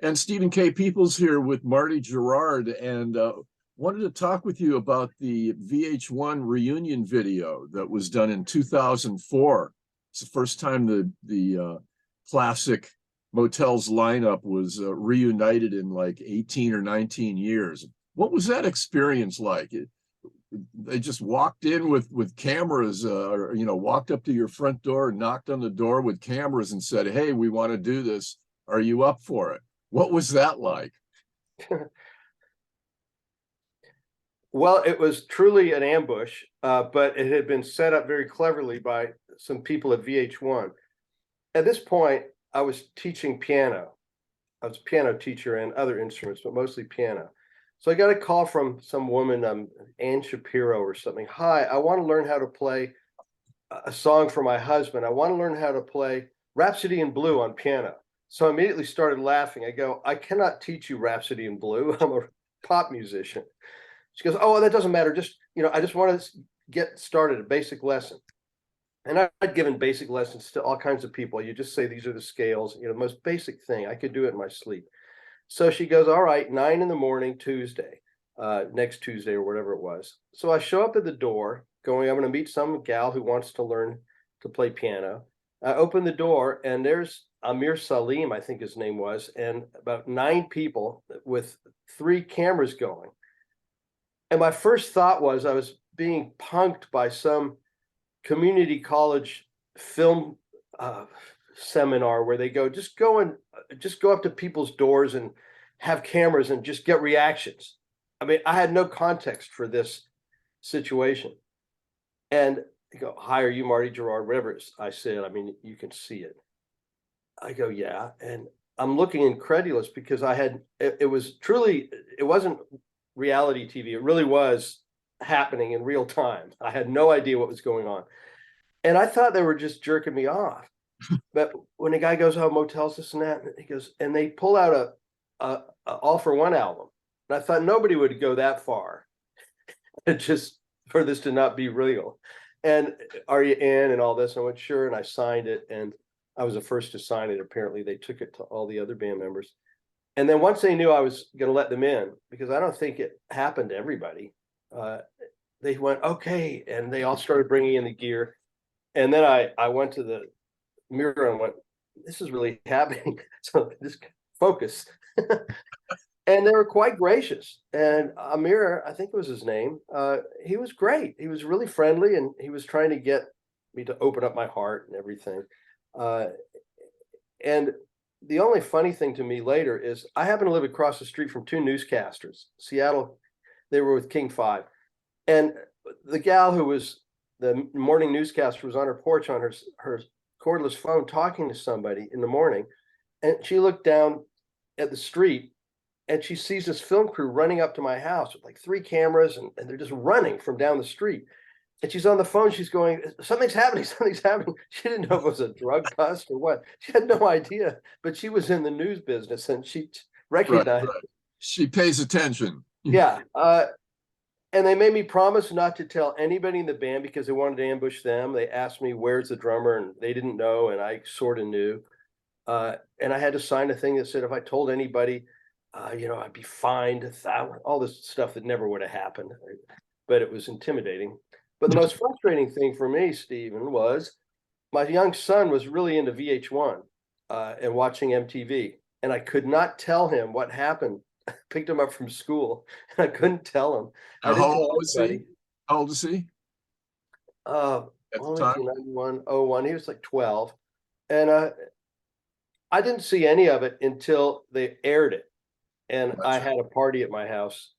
And Stephen K. Peeples here with Marty Jourard, and wanted to talk with you about the VH1 reunion video that was done in 2004. It's the first time the classic Motels lineup was reunited in like 18 or 19 years. What was that experience like? They just walked in with cameras, or walked up to your front door, knocked on the door with cameras, and said, "Hey, we want to do this. Are you up for it?" What was that like? Well, it was truly an ambush, but it had been set up very cleverly by some people at VH1. At this point, I was teaching piano. I was a piano teacher and other instruments, but mostly piano. So I got a call from some woman, Ann Shapiro or something. "Hi, I want to learn how to play a song for my husband. I want to learn how to play Rhapsody in Blue on piano." So I immediately started laughing. I go, "I cannot teach you Rhapsody in Blue. I'm a pop musician." She goes, "Oh, well, that doesn't matter. Just, I just want to get started, a basic lesson." And I'd given basic lessons to all kinds of people. You just say, these are the scales, the most basic thing. I could do it in my sleep. So she goes, "All right, 9 in the morning, Tuesday, next Tuesday," or whatever it was. So I show up at the door going, I'm going to meet some gal who wants to learn to play piano. I open the door and there's Ameer Haleem, I think his name was, and about 9 people with 3 cameras going. And my first thought was I was being punked by some community college film seminar where they go, just go up to people's doors and have cameras and just get reactions. I mean, I had no context for this situation. And they go, "Hi, are you Marty Jourard?" Whatever I said, I mean, you can see it. I go, "Yeah." And I'm looking incredulous because it was truly, it wasn't reality TV. It really was happening in real time. I had no idea what was going on. And I thought they were just jerking me off. But when the guy goes, "Oh, Motels, this and that," and he goes, and they pull out a All for One album. And I thought nobody would go that far just for this to not be real. And "Are you in?" and all this. I went, "Sure." And I signed it. And I was the first to sign it. Apparently they took it to all the other band members. And then once they knew I was going to let them in, because I don't think it happened to everybody, they went, "Okay." And they all started bringing in the gear. And then I went to the mirror and went, "This is really happening." So just focus. And they were quite gracious. And Ameer, I think it was his name, he was great. He was really friendly, and he was trying to get me to open up my heart and everything. And the only funny thing to me later is I happen to live across the street from 2 newscasters. Seattle, they were with King 5. And the gal who was the morning newscaster was on her porch on her cordless phone talking to somebody in the morning. And she looked down at the street and she sees this film crew running up to my house with like 3 cameras, and they're just running from down the street. And she's on the phone. She's going, "Something's happening. Something's happening." She didn't know if it was a drug bust or what. She had no idea, but she was in the news business and she recognized. Right. She pays attention. Yeah. And they made me promise not to tell anybody in the band because they wanted to ambush them. They asked me, "Where's the drummer?" And they didn't know, and I sort of knew. And I had to sign a thing that said if I told anybody, I'd be fined all this stuff that never would have happened. But it was intimidating. But the most frustrating thing for me, Stephen, was my young son was really into VH1 and watching MTV. And I could not tell him what happened. I picked him up from school and I couldn't tell him. I didn't tell anybody. How old is he? At the only time? 91, 01. He was like 12. And I didn't see any of it until they aired it. And Gotcha. I had a party at my house.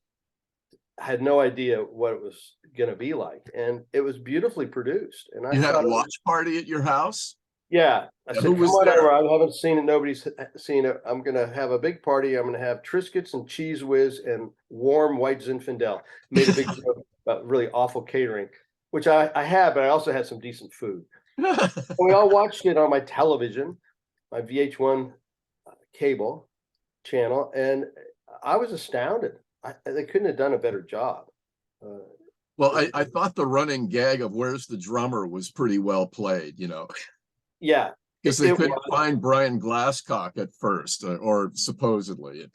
I had no idea what it was going to be like. And it was beautifully produced. And You had a watch party at your house? Yeah. I said, Who "Come was on there?" over. I haven't seen it. Nobody's seen it. I'm going to have a big party. I'm going to have Triscuits and Cheese Whiz and warm white Zinfandel. Made a big joke about really awful catering, which I had, but I also had some decent food. We all watched it on my television, my VH1 cable channel, and I was astounded. They couldn't have done a better job. Well, I thought the running gag of "Where's the drummer" was pretty well played, Yeah, Because they It couldn't was, find Brian Glascock at first, or supposedly.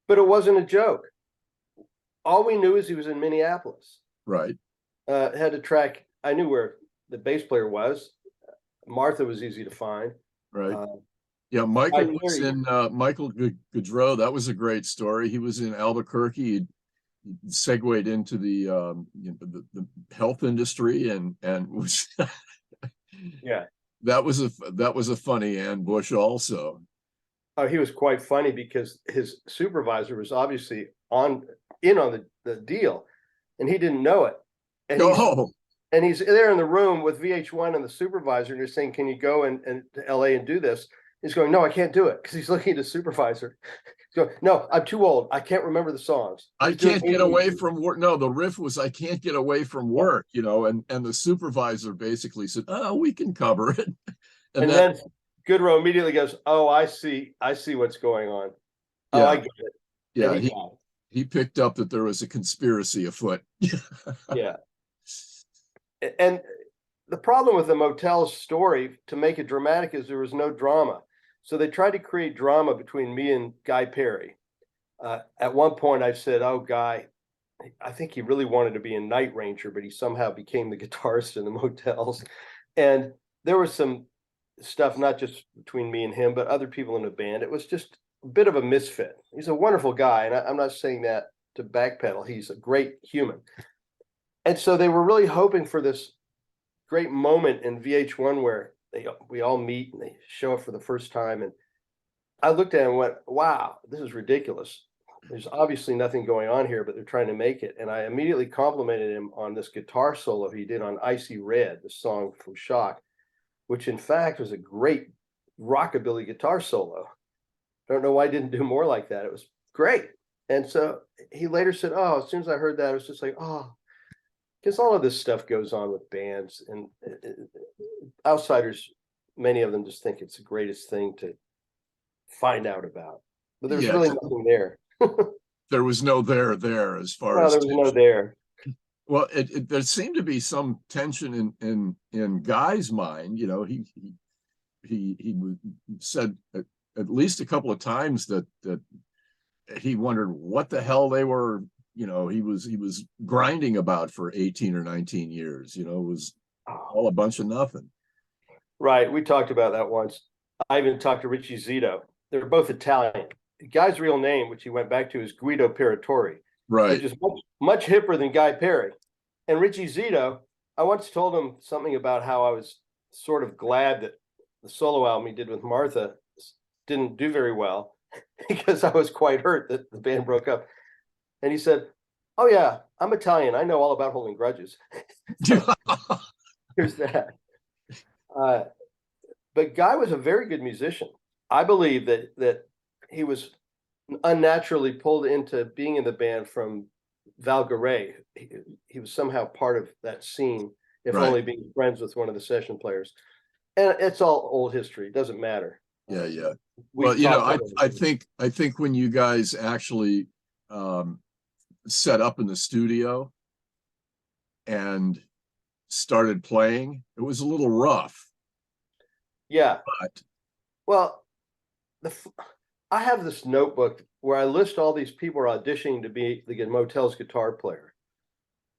but it wasn't a joke. All we knew is he was in Minneapolis. Right. Had to track. I knew where the bass player was. Martha was easy to find. Right. Uh, Yeah, I Michael knew was in Michael Goodroe. That was a great story. He was in Albuquerque. He segued into the health industry and was yeah. that was a funny ambush also. Oh, he was quite funny because his supervisor was obviously in on the deal, and he didn't know it. And he's there in the room with VH1 and the supervisor, and they're saying, "Can you go and to LA and do this?" He's going, "No, I can't do it," because he's looking at the supervisor. He's going, "No, I'm too old. I can't remember the songs. I can't get away from work." No, the riff was, "I can't get away from work," and the supervisor basically said, "Oh, we can cover it." And then Goodroe immediately goes, "Oh, I see what's going on. Oh, I get it." Yeah, he picked up that there was a conspiracy afoot. Yeah. And the problem with the Motels story, to make it dramatic, is there was no drama. So they tried to create drama between me and Guy Perry. At one point I said, "Oh, Guy, I think he really wanted to be a Night Ranger, but he somehow became the guitarist in the Motels." And there was some stuff, not just between me and him, but other people in the band. It was just a bit of a misfit. He's a wonderful guy, and I'm not saying that to backpedal. He's a great human. And so they were really hoping for this great moment in VH1 where we all meet and they show up for the first time. And I looked at it and went, "Wow, this is ridiculous. There's obviously nothing going on here, but they're trying to make it." And I immediately complimented him on this guitar solo he did on Icy Red, the song from Shock, which in fact was a great rockabilly guitar solo. Don't know why I didn't do more like that. It was great. And so he later said, "Oh, as soon as I heard that, I was just like, oh," because all of this stuff goes on with bands, and outsiders, many of them just think it's the greatest thing to find out about. But there's really nothing there. There was no there as far No, as there was no there. Well, there seemed to be some tension in Guy's mind. He said at least a couple of times that he wondered what the hell they were. He was grinding about for 18 or 19 years. It was all a bunch of nothing. Right. We talked about that once. I even talked to Richie Zito. They're both Italian. The guy's real name, which he went back to, is Guido Peratore, right? Which is much hipper than Guy Perry. And Richie Zito, I once told him something about how I was sort of glad that the solo album he did with Martha didn't do very well because I was quite hurt that the band broke up. And he said, "Oh yeah, I'm Italian. I know all about holding grudges." Here's that. But Guy was a very good musician. I believe that he was unnaturally pulled into being in the band from Valgaray. He was somehow part of that scene, if only being friends with one of the session players. And it's all old history. It doesn't matter. Yeah. Well, I think when you guys actually set up in the studio and started playing, it was a little rough. Yeah. But well, I have this notebook where I list all these people who are auditioning to be the Motels guitar player.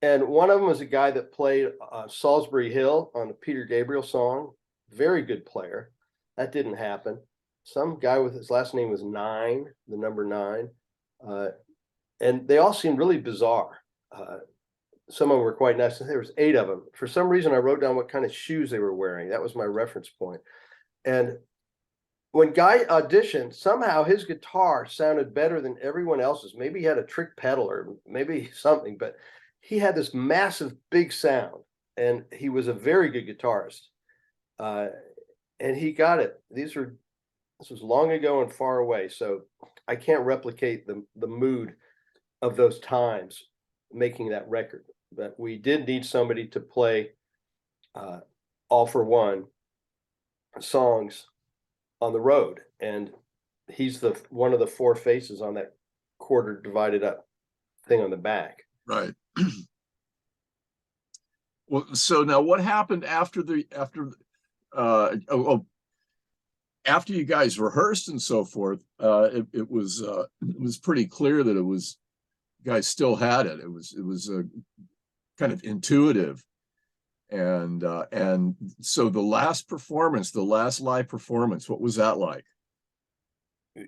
And one of them was a guy that played Salisbury Hill on a Peter Gabriel song. Very good player. That didn't happen. Some guy with his last name was Nine, the number 9. And they all seemed really bizarre. Some of them were quite nice. There was 8 of them. For some reason, I wrote down what kind of shoes they were wearing. That was my reference point. And when Guy auditioned, somehow his guitar sounded better than everyone else's. Maybe he had a trick pedal or maybe something, but he had this massive, big sound, and he was a very good guitarist. And he got it. This was long ago and far away, so I can't replicate the mood of those times making that record. But we did need somebody to play All for One songs on the road, and he's one of the 4 faces on that quarter divided up thing on the back. Right. Well, so now what happened after after you guys rehearsed and so forth, it was pretty clear that you guys still had it. It was kind of intuitive. And so the last live performance, what was that like?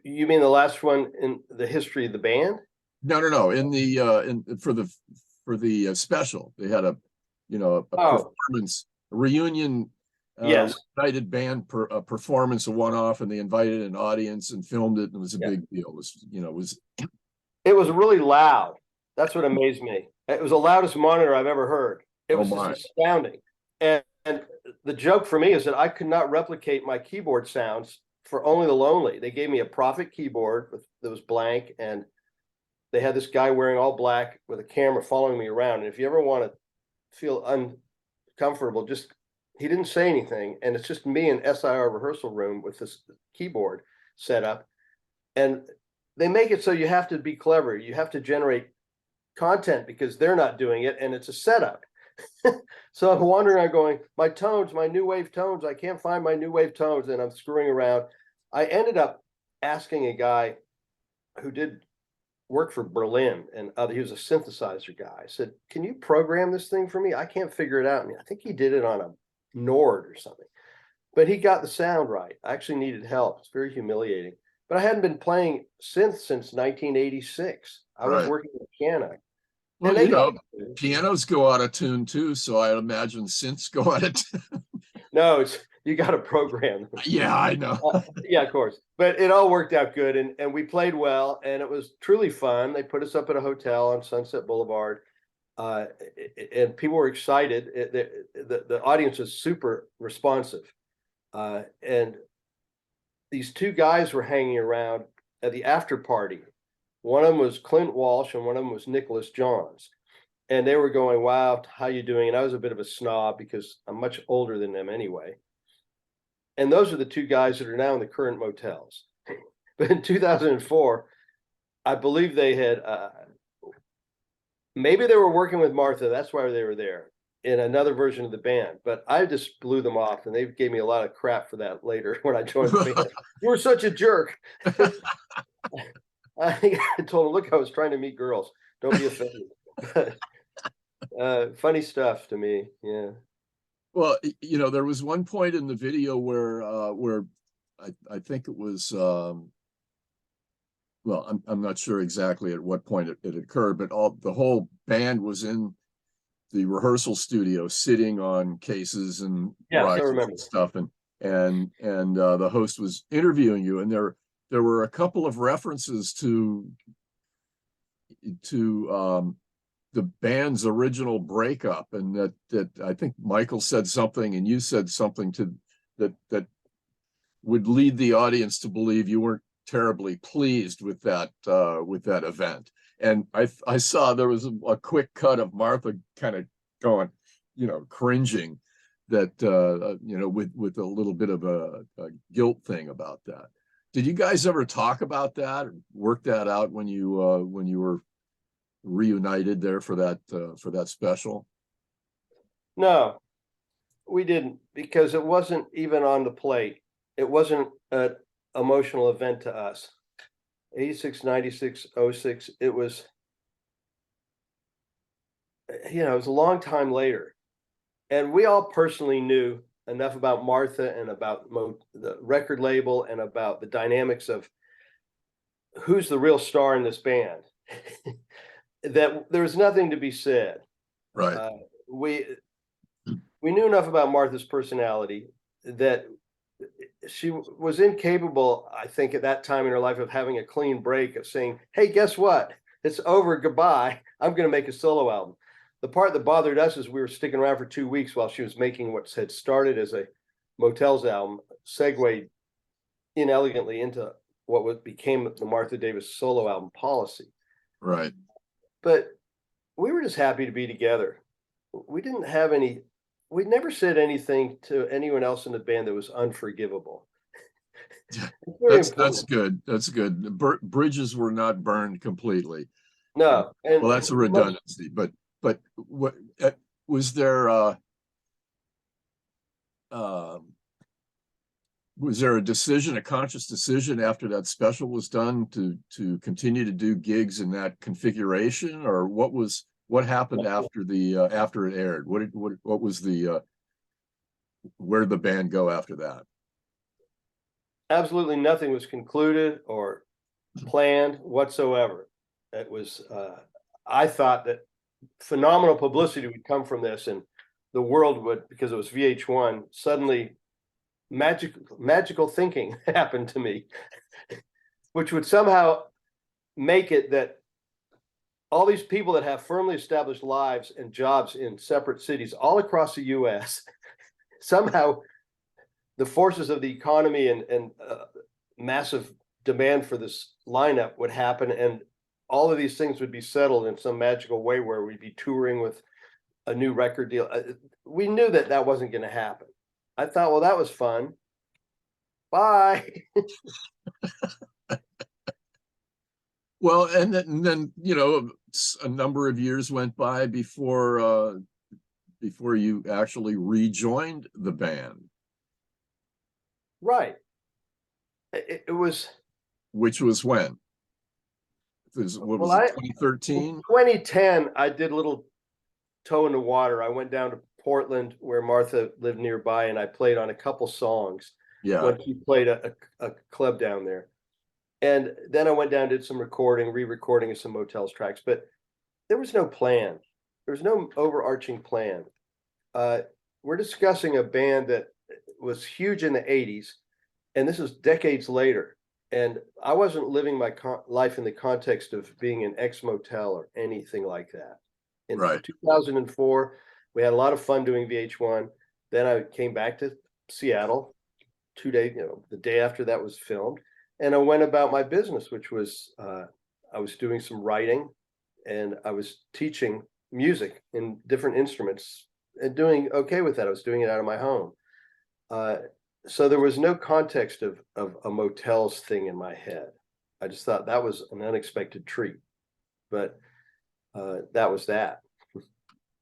You mean the last one in the history of the band? No. For the special, they had a performance, a reunion, Yes. United band a performance, a one-off, and they invited an audience and filmed it, and it was a big deal. It was really loud. That's what amazed me. It was the loudest monitor I've ever heard. It was just astounding. And the joke for me is that I could not replicate my keyboard sounds for Only the Lonely. They gave me a Prophet keyboard that was blank, and they had this guy wearing all black with a camera following me around. And if you ever want to feel uncomfortable, he didn't say anything, and it's just me in SIR rehearsal room with this keyboard set up. And they make it so you have to be clever. You have to generate content because they're not doing it, and it's a setup. So I'm wandering around going, my tones, my new wave tones, I can't find my new wave tones, and I'm screwing around. I ended up asking a guy who did work for Berlin, and he was a synthesizer guy. I said, can you program this thing for me? I can't figure it out. And I think he did it on a Nord or something, but he got the sound right. I actually needed help. It's very humiliating, but I hadn't been playing synth since 1986. I was working the piano. Well, pianos go out of tune too, so I imagine synths go out of tune. No, you got to program. Yeah, I know. Yeah, of course. But it all worked out good, and we played well, and it was truly fun. They put us up at a hotel on Sunset Boulevard, and people were excited. The audience was super responsive, and these two guys were hanging around at the after party. One of them was Clint Walsh, and one of them was Nicholas Johns. And they were going, wow, how you doing? And I was a bit of a snob because I'm much older than them anyway. And those are the two guys that are now in the current Motels. But in 2004, I believe they had, maybe they were working with Martha. That's why they were there in another version of the band. But I just blew them off, and they gave me a lot of crap for that later when I joined the band. You were such a jerk. I think I told him, look, I was trying to meet girls. Don't be offended. Funny stuff to me. Yeah. Well, there was one point in the video where I think it was, well, I'm not sure exactly at what point it occurred, but the whole band was in the rehearsal studio sitting on cases and stuff, and the host was interviewing you, and there were a couple of references to the band's original breakup, and that I think Michael said something and you said something that would lead the audience to believe you weren't terribly pleased with that event. And I saw there was a quick cut of Martha kind of going, cringing, that with a little bit of a guilt thing about that. Did you guys ever talk about that or work that out when you were reunited there for that special? No, we didn't, because it wasn't even on the plate. It wasn't an emotional event to us. 86, 96, 06, it was, it was a long time later. And we all personally knew enough about Martha and about the record label and about the dynamics of who's the real star in this band that there was nothing to be said. Right. We knew enough about Martha's personality that she was incapable, I think, at that time in her life of having a clean break, of saying, hey, guess what? It's over. Goodbye. I'm going to make a solo album. The part that bothered us is we were sticking around for 2 weeks while she was making what had started as a Motels album, segued inelegantly into what became the Martha Davis solo album, Policy. Right. But we were just happy to be together. We didn't have we never said anything to anyone else in the band that was unforgivable. That's good. That's good. Bridges were not burned completely. No. And well, that's a redundancy, but what was there Was there a decision, a conscious decision after that special was done to continue to do gigs in that configuration, or what happened after after it aired? What was the where did the band go after that? Absolutely nothing was concluded or planned whatsoever. It was, I thought that phenomenal publicity would come from this, and the world would, because it was VH1, suddenly magical thinking happened to me, which would somehow make it that all these people that have firmly established lives and jobs in separate cities all across the US, somehow the forces of the economy and massive demand for this lineup would happen, and all of these things would be settled in some magical way where we'd be touring with a new record deal. We knew that that wasn't going to happen. I thought, well, that was fun. Bye. Well, and then you know, a number of years went by before you actually rejoined the band. Right. It was. Which was when? What was it, 2013? 2010, I did a little toe in the water. I went down to Portland where Martha lived nearby, and I played on a couple songs. Yeah. When she played a club down there. And then I went down, did some recording, re-recording of some Motels tracks, but there was no plan. There was no overarching plan. We're discussing a band that was huge in the 80s, and this is decades later. And I wasn't living my life in the context of being an ex-Motel or anything like that. In 2004, we had a lot of fun doing VH1. Then I came back to Seattle 2 days, the day after that was filmed. And I went about my business, which was, I was doing some writing, and I was teaching music in different instruments and doing okay with that. I was doing it out of my home. So there was no context of a Motels thing in my head. I just thought that was an unexpected treat, but that was that.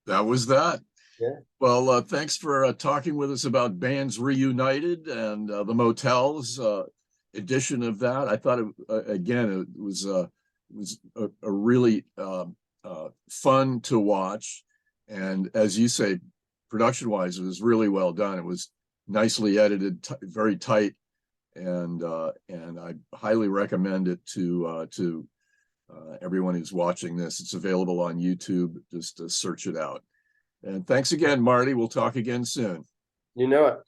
That was that. Yeah. Well, thanks for talking with us about bands Reunited and the Motels edition of that. I thought it was a really fun to watch, and as you say, production-wise, it was really well done. It was nicely edited, very tight, and I highly recommend it to everyone who's watching this. It's available on YouTube. Just search it out. And thanks again, Marty. We'll talk again soon. You know it.